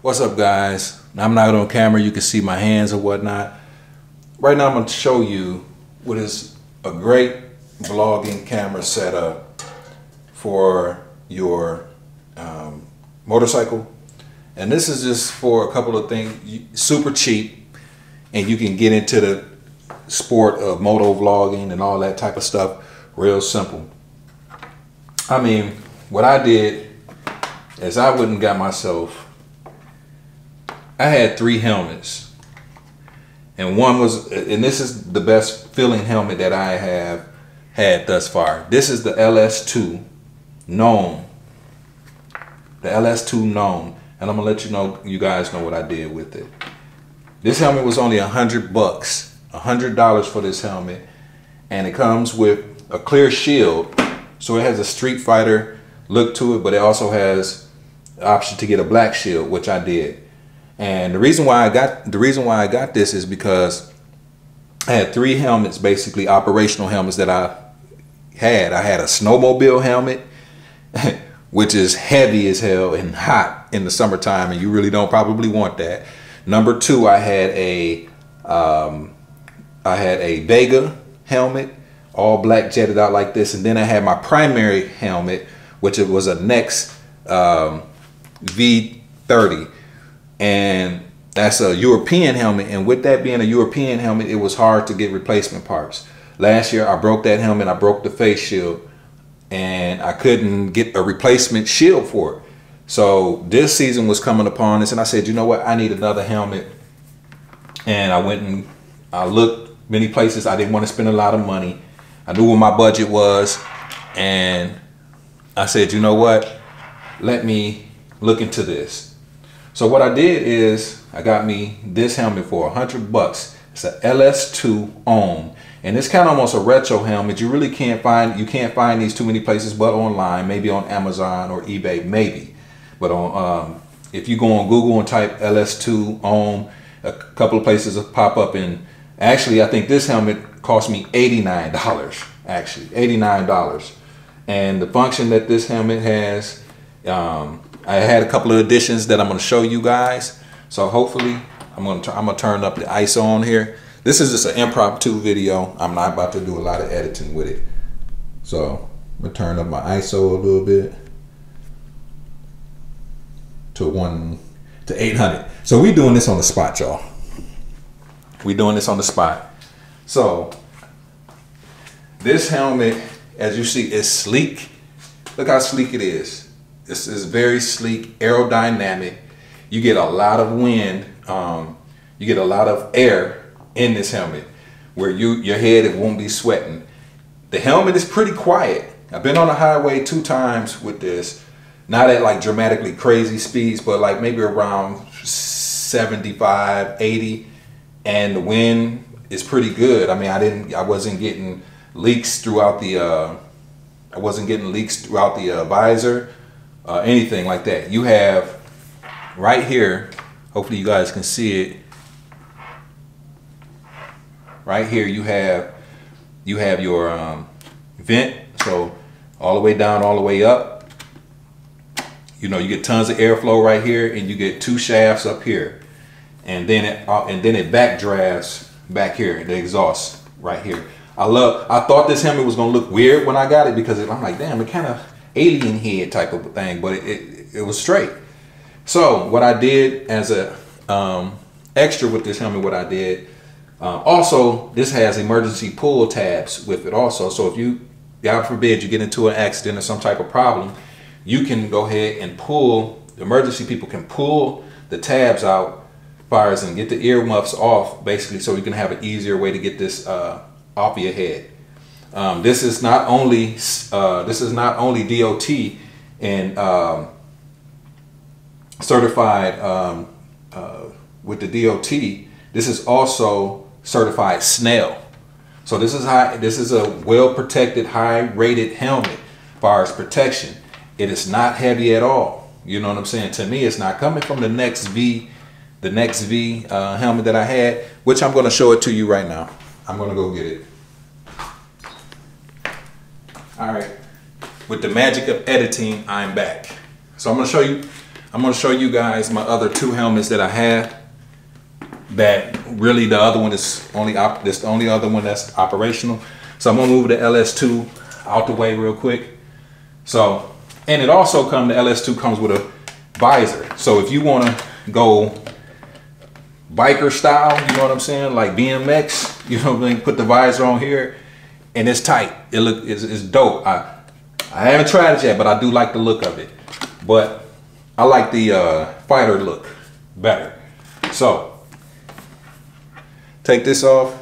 What's up, guys? I'm not on camera, you can see my hands or whatnot. Right now I'm going to show you what is a great vlogging camera setup for your motorcycle. And this is just for a couple of things, super cheap, and you can get into the sport of moto vlogging and all that type of stuff real simple. I mean, what I did is I went and got myself, I had 3 helmets, and one was, and this is the best feeling helmet that I have had thus far. This is the LS2 Gnome, the LS2 Gnome, and I'm gonna let you guys know what I did with it. This helmet was only $100, $100 for this helmet, and it comes with a clear shield, so it has a Street Fighter look to it, but it also has the option to get a black shield, which I did. And the reason why I got this is because I had 3 helmets, basically operational helmets that I had. I had a snowmobile helmet, which is heavy as hell and hot in the summertime, and you really don't probably want that. Number 2, I had a Vega helmet, all black, jetted out like this, and then I had my primary helmet, which it was a Nex V30. And that's a European helmet, and with that being a European helmet, it was hard to get replacement parts. Last year I broke that helmet, I broke the face shield, and I couldn't get a replacement shield for it. So this season was coming upon us, and I said, you know what, I need another helmet. And I went and I looked many places. I didn't want to spend a lot of money. I knew what my budget was, and I said, you know what, let me look into this. So what I did is I got me this helmet for $100. It's a LS2 OHM, and it's kind of almost a retro helmet. You really can't find these too many places but online, maybe on Amazon or eBay, maybe. But on if you go on Google and type LS2 OHM, a couple of places will pop up. And actually, I think this helmet cost me $89. Actually, $89. And the function that this helmet has, I had a couple of additions that I'm going to show you guys. So hopefully I'm going to turn up the ISO on here. This is just an impromptu video. I'm not about to do a lot of editing with it. So I'm going to turn up my ISO a little bit to 800. So we doing this on the spot, y'all. We doing this on the spot. So this helmet, as you see, is sleek. Look how sleek it is. This is very sleek, aerodynamic. You get a lot of wind. You get a lot of air in this helmet, where your head, it won't be sweating. The helmet is pretty quiet. I've been on the highway 2 times with this, not at like dramatically crazy speeds, but like maybe around 75, 80, and the wind is pretty good. I mean, I wasn't getting leaks throughout the visor. Anything like that. You have right here, hopefully you guys can see it. Right here you have your vent, so all the way down, all the way up. You know, you get tons of airflow right here, and you get 2 shafts up here, and then it backdrafts back here, the exhaust right here. I thought this helmet was gonna look weird when I got it, because I'm like, damn, it kind of alien head type of thing, but it was straight. So what I did as a extra with this helmet, what I did, also this has emergency pull tabs with it also. So if you, God forbid, you get into an accident or some type of problem, you can go ahead and pull, the emergency people can pull the tabs out, fires, and get the earmuffs off, basically, so you can have an easier way to get this off of your head. This is not only DOT and certified with the DOT. This is also certified Snell. So this is a well protected, high rated helmet as far as protection. It is not heavy at all. You know what I'm saying? To me, it's not coming from the Nex V helmet that I had, which I'm going to show it to you right now. I'm going to go get it. All right, with the magic of editing, I'm back. So I'm going to show you I'm going to show you guys my other two helmets that I have. That really the other one is only this the only other one that's operational. So I'm gonna move the LS2 out the way real quick. So, and it also the LS2 comes with a visor. So if you want to go biker style, you know what I'm saying, like BMX, you know what I mean, put the visor on here, and it's tight. It's dope. I haven't tried it yet, but I do like the look of it. But I like the fighter look better. So take this off.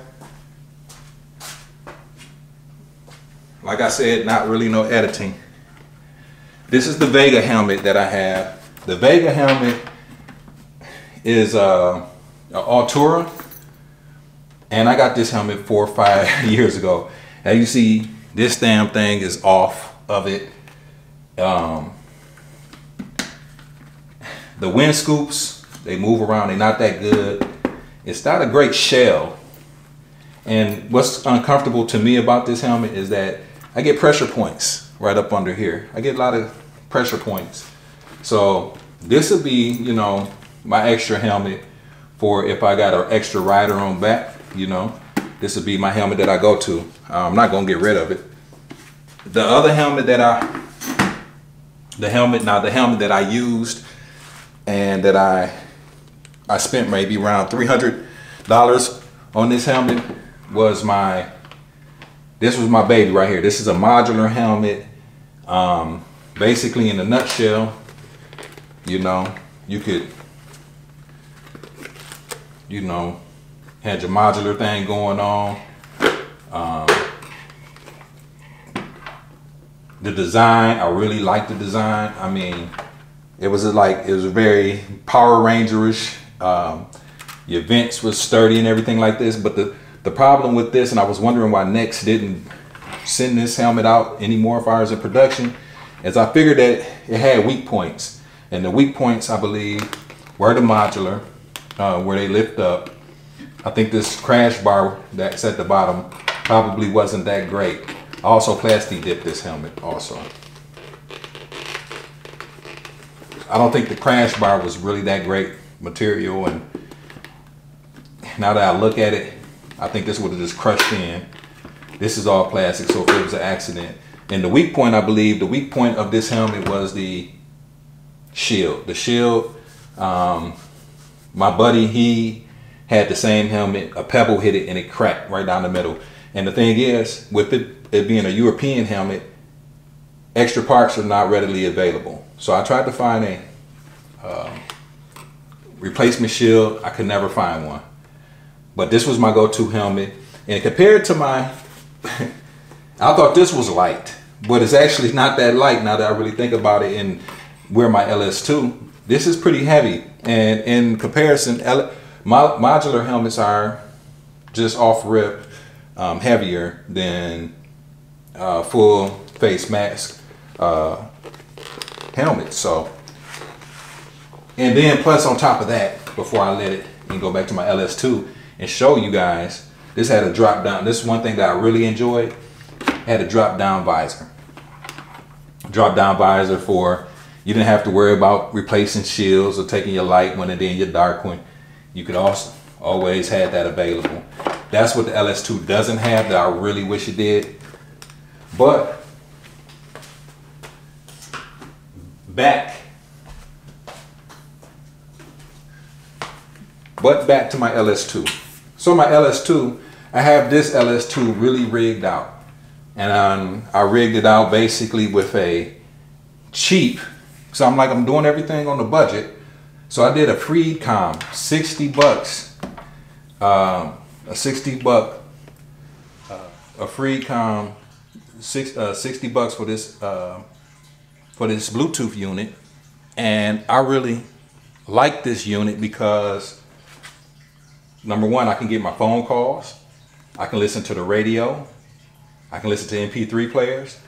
Like I said, not really no editing. This is the Vega helmet that I have. The Vega helmet is an Altura, and I got this helmet 4 or 5 years ago. As you see, this damn thing is off of it. The wind scoops, they move around, they're not that good. It's not a great shell. And what's uncomfortable to me about this helmet is that I get pressure points right up under here. I get a lot of pressure points. So this would be, you know, my extra helmet for if I got an extra rider on back, you know, this would be my helmet that I go to. I'm not gonna get rid of it. The other helmet that the helmet that I used and that I spent maybe around $300 on this helmet was this was my baby right here. This is a modular helmet. Basically, in a nutshell, you know, you could, you know, had your modular thing going on. The design, I really liked the design. I mean, it was very Power Ranger-ish. Your vents was sturdy and everything like this, but the problem with this, and I was wondering why Next didn't send this helmet out anymore if I was in production, is I figured that it had weak points, and the weak points, I believe, were the modular, where they lift up. I think this crash bar that's at the bottom probably wasn't that great. I also plastic dipped this helmet also. I don't think the crash bar was really that great material, and now that I look at it, I think this would have just crushed in. This is all plastic, so if it was an accident. And the weak point, I believe, the weak point of this helmet was the shield. The shield, my buddy, he had the same helmet, a pebble hit it and it cracked right down the middle. And the thing is, with it being a European helmet, extra parts are not readily available. So I tried to find a replacement shield. I could never find one. But this was my go-to helmet, and compared to my, I thought this was light, but it's actually not that light now that I really think about it. And where my LS2, this is pretty heavy, and in comparison, modular helmets are just off rip heavier than full face mask helmets. So, and then plus on top of that, before I let it and go back to my LS2 and show you guys, this had a drop down. This is one thing that I really enjoyed. Had a drop down visor. Drop down visor for, you didn't have to worry about replacing shields or taking your light one and then your dark one. You could also always have that available. That's what the LS2 doesn't have that I really wish it did. But back to my LS2. So my LS2, I have this LS2 really rigged out. And I rigged it out basically with a cheap, so I'm doing everything on the budget. So I did a Freecom, $60, a $60 a Freecom, $60 for this Bluetooth unit. And I really like this unit because number one, I can get my phone calls, I can listen to the radio, I can listen to MP3 players,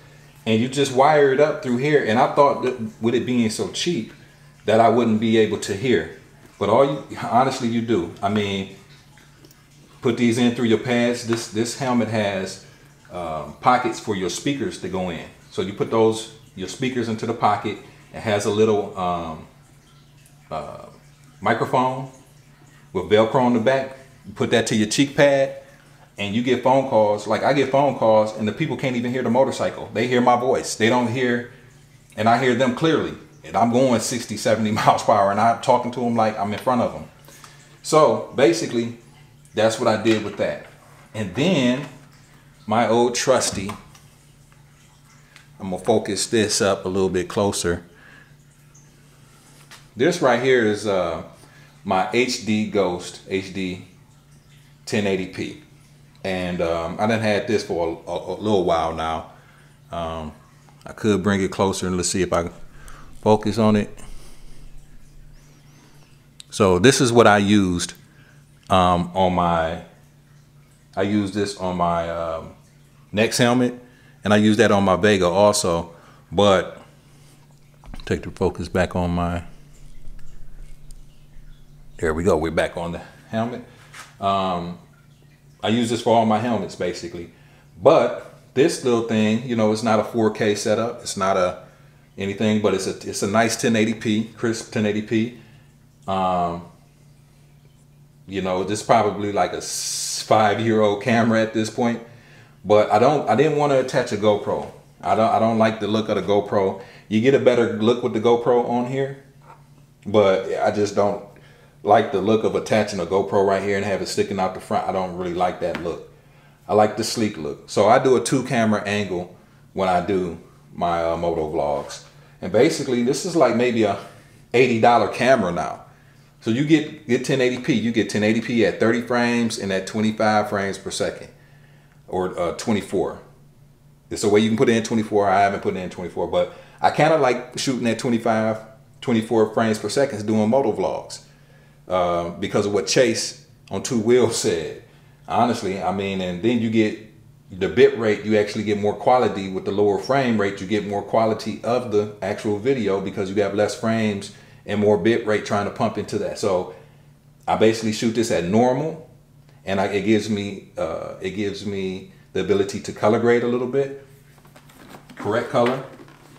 and you just wire it up through here. And I thought that with it being so cheap that I wouldn't be able to hear, but honestly you do. I mean, put these in through your pads. This helmet has pockets for your speakers to go in. So you put your speakers into the pocket. It has a little microphone with Velcro on the back. You put that to your cheek pad and you get phone calls. Like I get phone calls and the people can't even hear the motorcycle. They hear my voice. They don't hear, and I hear them clearly. And I'm going 60, 70 miles per hour and I'm talking to them like I'm in front of them. So basically, that's what I did with that. And then my old trusty, I'm gonna focus this up a little bit closer. This right here is my HD Ghost HD 1080p. And I done had this for a little while now. I could bring it closer and let's see if I can focus on it. So this is what I used I used this on my Next helmet, and I used that on my Vega also. But take the focus back on my, there we go, we're back on the helmet. I use this for all my helmets basically. But this little thing, you know, it's not a 4K setup, it's not a anything, but it's a nice 1080p, crisp 1080p. You know, this is probably like a 5-year-old camera at this point, but I didn't want to attach a GoPro. I don't like the look of the GoPro. You get a better look with the GoPro on here, but I just don't like the look of attaching a GoPro right here and have it sticking out the front. I don't really like that look. I like the sleek look. So I do a 2-camera angle when I do my moto vlogs. And basically this is like maybe a $80 camera now. So you get 1080p. You get 1080p at 30 frames and at 25 frames per second, or 24. There's a way you can put it in 24. I haven't put it in 24, but I kind of like shooting at 24 frames per second doing moto vlogs because of what Chase on Two Wheels said. Honestly, I mean, and then you get the bit rate. You actually get more quality with the lower frame rate. You get more quality of the actual video because you have less frames and more bit rate trying to pump into that. So I basically shoot this at normal, and it gives me the ability to color grade a little bit, correct color,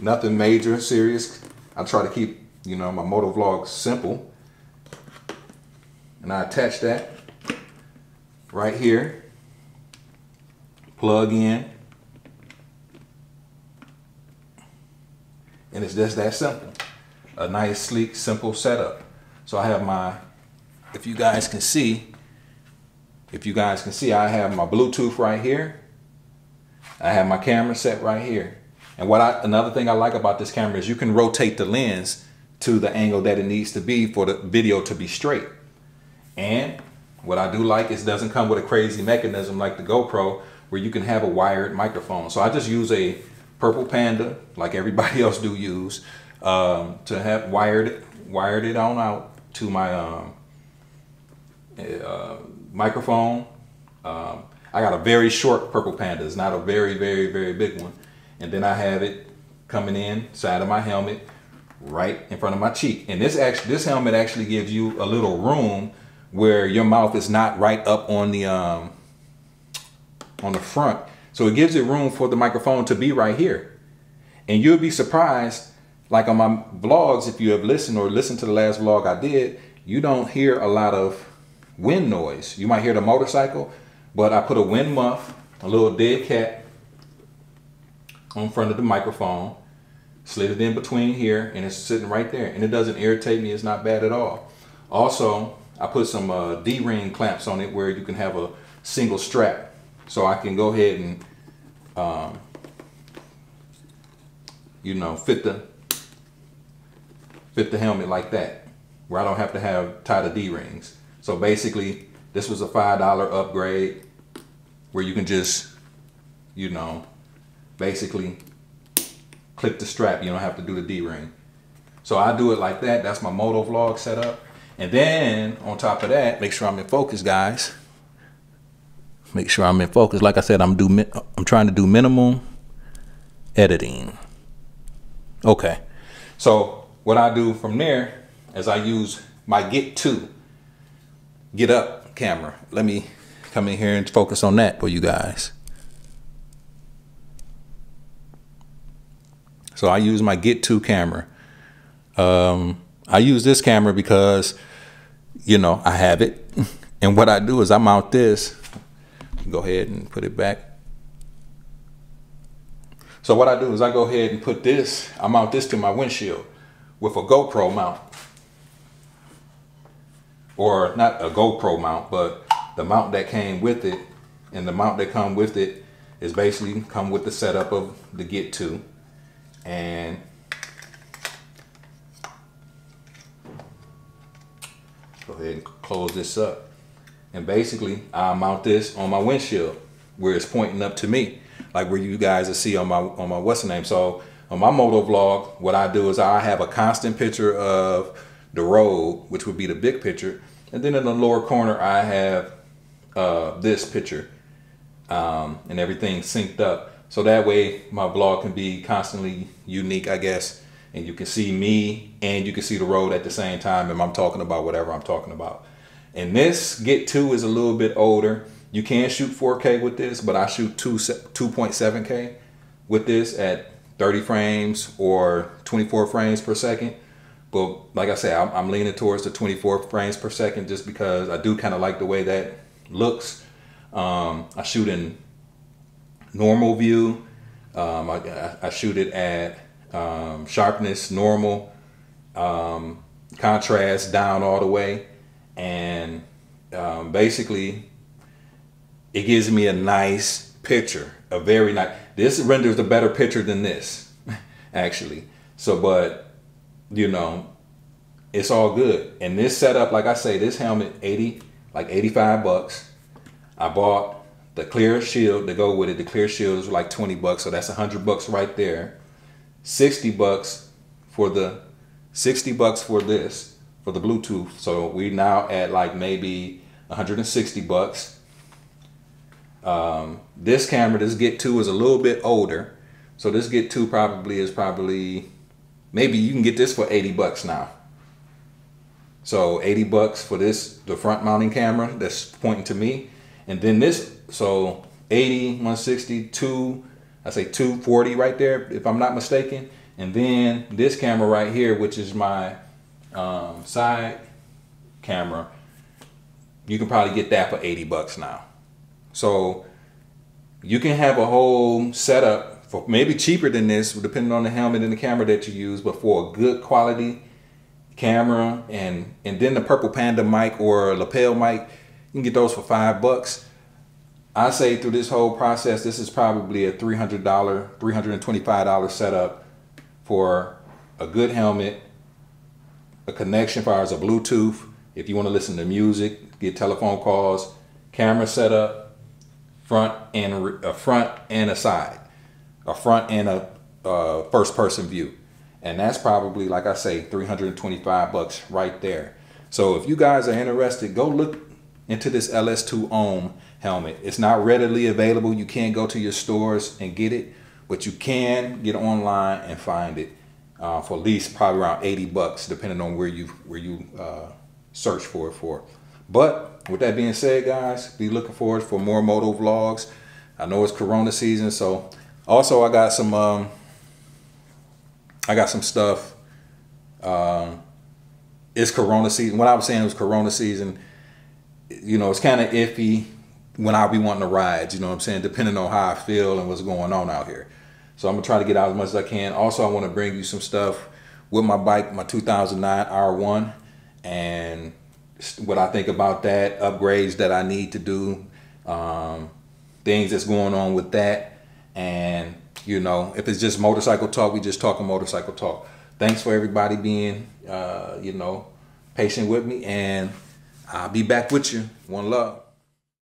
nothing major, serious. I try to keep, you know, my moto vlogs simple, and I attach that right here, plug in, and it's just that simple. A nice, sleek, simple setup. So I have my, if you guys can see, I have my Bluetooth right here. I have my camera set right here. And another thing I like about this camera is you can rotate the lens to the angle that it needs to be for the video to be straight. And what I do like is it doesn't come with a crazy mechanism like the GoPro where you can have a wired microphone. So I just use a Purple Panda like everybody else do use to have wired it on out to my microphone. I got a very short Purple Panda. It's not a very, very, very big one. And then I have it coming in side of my helmet right in front of my cheek. And this helmet actually gives you a little room where your mouth is not right up on the front. So it gives it room for the microphone to be right here. And you'll be surprised, like on my vlogs, if you have listened to the last vlog I did, you don't hear a lot of wind noise. You might hear the motorcycle, but I put a wind muff, a little dead cat on front of the microphone, slid it in between here, and it's sitting right there. And it doesn't irritate me. It's not bad at all. Also, I put some D-ring clamps on it where you can have a single strap. So I can go ahead and, you know, fit the helmet like that, where I don't have to tie the D-rings. So basically, this was a $5 upgrade where you can just, you know, basically clip the strap. You don't have to do the D-ring. So I do it like that. That's my moto vlog setup. And then on top of that, make sure I'm in focus, guys. Make sure I'm in focus. Like I said, I'm trying to do minimal editing. Okay. So what I do from there is I use my Get Up camera. Let me come in here and focus on that for you guys. So I use my Get 2 camera. I use this camera because, you know, I have it. And what I do is I mount this. Go ahead and put it back. So what I do is I go ahead and put this, I mount this to my windshield with a GoPro mount. Or not a GoPro mount, but the mount that came with it. And the mount that come with it is basically come with the setup of the Get 2. And go ahead and close this up. And basically I mount this on my windshield where it's pointing up to me, like where you guys will see on my what's the name. So on my Motovlog, what I do is I have a constant picture of the road, which would be the big picture, and then in the lower corner I have this picture, and everything synced up, so that way my vlog can be constantly unique, I guess, and you can see me and you can see the road at the same time, and I'm talking about whatever I'm talking about. And this Get 2 is a little bit older. You can shoot 4K with this, but I shoot 2.7K with this at 30 frames or 24 frames per second. But like I said, I'm leaning towards the 24 frames per second just because I do kind of like the way that looks. I shoot in normal view. I shoot it at sharpness normal, contrast down all the way. And basically it gives me a nice picture, a very nice, this renders a better picture than this actually. So, but you know, it's all good. And this setup, like I say, this helmet, like 85 bucks. I bought the clear shield to go with it. The clear shield is like 20 bucks. So that's 100 bucks right there. 60 bucks for the, 60 bucks for this, for the Bluetooth. So we now at like maybe 160 bucks. This camera, this Get 2 is a little bit older. So this Get 2 probably, maybe you can get this for 80 bucks now. So 80 bucks for this, the front mounting camera that's pointing to me. And then this, so 80, 160, 2, I say 240 right there, if I'm not mistaken. And then this camera right here, which is my side camera, you can probably get that for 80 bucks now. So you can have a whole setup for maybe cheaper than this, depending on the helmet and the camera that you use, but for a good quality camera, and then the Purple Panda mic or lapel mic, you can get those for 5 bucks. I say through this whole process, this is probably a $300, $325 setup for a good helmet, a connection as far as a Bluetooth, if you want to listen to music, get telephone calls, camera setup, front and a side, a front and a first person view. And that's probably, like I say, 325 bucks right there. So if you guys are interested, go look into this LS2 OHM helmet. It's not readily available. You can't go to your stores and get it, but you can get online and find it for at least probably around 80 bucks, depending on where you search for it for. But with that being said, guys, be looking forward for more moto vlogs. I know it's Corona season, so also I got some stuff. It's Corona season. What I was saying was Corona season. You know, it's kind of iffy when I'll be wanting to ride, you know what I'm saying, depending on how I feel and what's going on out here. So I'm gonna try to get out as much as I can. Also, I want to bring you some stuff with my bike, my 2009 R1, and what I think about that, upgrades that I need to do, things that's going on with that. And you know, if it's just motorcycle talk, we just talking motorcycle talk. Thanks for everybody being, you know, patient with me, and I'll be back with you. One love.